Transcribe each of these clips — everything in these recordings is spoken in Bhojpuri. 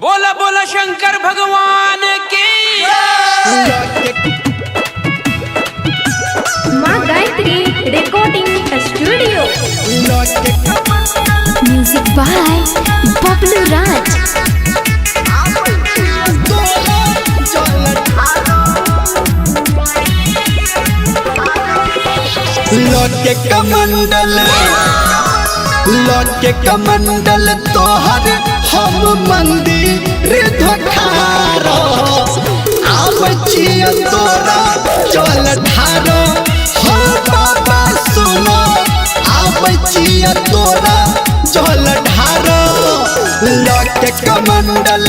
बोला बोला शंकर भगवान की। Maa Gayatri recording studio. Music by Bablu Raj. लौटे कमंडल तोहर हम मंदिर धोखारो आवचिया तोरा चल ठारो हो बाबा सुनो आवचिया तोरा चल ठारो लौटे कमंडल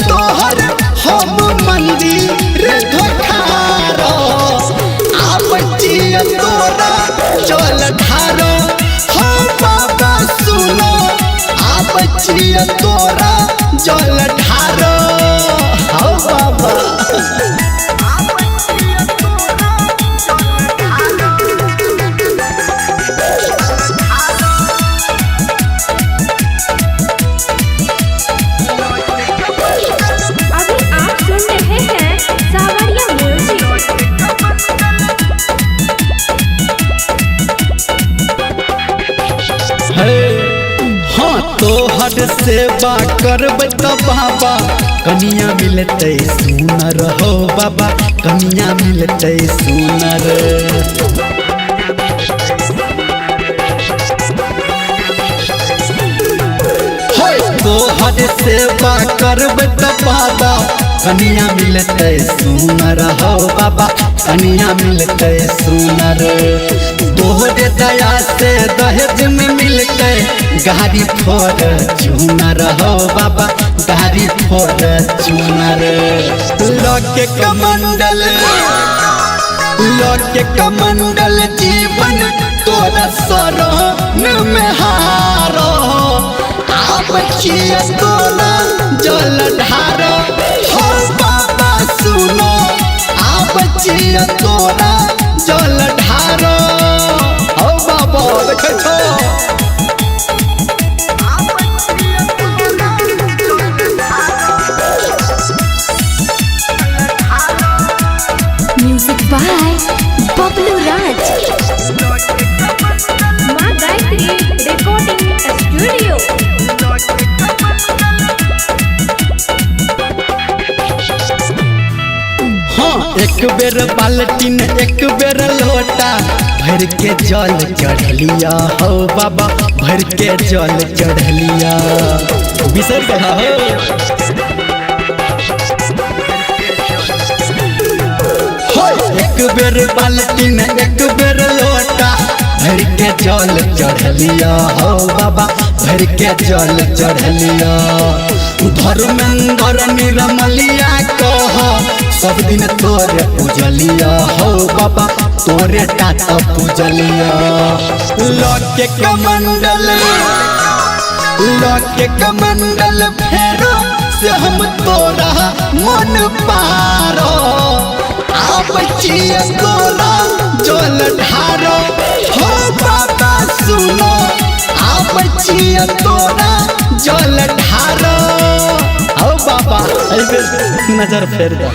तोहर हम मंदिर धोखारो आवचिया तोरा चल ठारो हो बाबा सुनो आवचिया तोरा चल ठारो हो बाबा। अभी आप सुन रहे हैं सावरिया म्यूजिक। हाँ तोहर सेवा करब त बाबा कनिया मिलते सुनर हो बाबा कनिया मिलते सुनर। तोहर सेवा करब त बाबा कनिया मिलते सुनर हो बाबा कनिया मिलते सुनर। तोहरे दया से दहेज में मिलते गाड़ी फोड़ चुनर हो बाबा गाड़ी फोड़ चुनर। लौटे कमंडल जीवन तोरा शरण में हारो आवचिया तोरा जल ढारो हो बाबा सुनो आवचिया तोरा जल ढारो हो बाबा देखे छो। म्यूजिक बाय बबलू राज। माँ गायत्री रिकॉर्डिंग स्टूडियो। हाँ एक बेर बाल्टीन एक बेर लोटा भर के जल चढ़लिया हो बाबा भर के जल चढ़लिया बिसर कहा हो। एक बेर बाल्टीन एक बेर लोटा भर के जल चढ़लिया हो बाबा भर के जल चढ़लिया। धर्मेंद्र निर्मलिया कह सब दिन तोरे पूजलिया हो बाबा तोरे टाटा पूजलिया। लौटे कमंडल फेरो से हम तोरा मन पारो आवचिया तोरा जल ढारो हो बाबा सुनो आवचिया तोरा जल ढारो हो बाबा नजर फेर दे।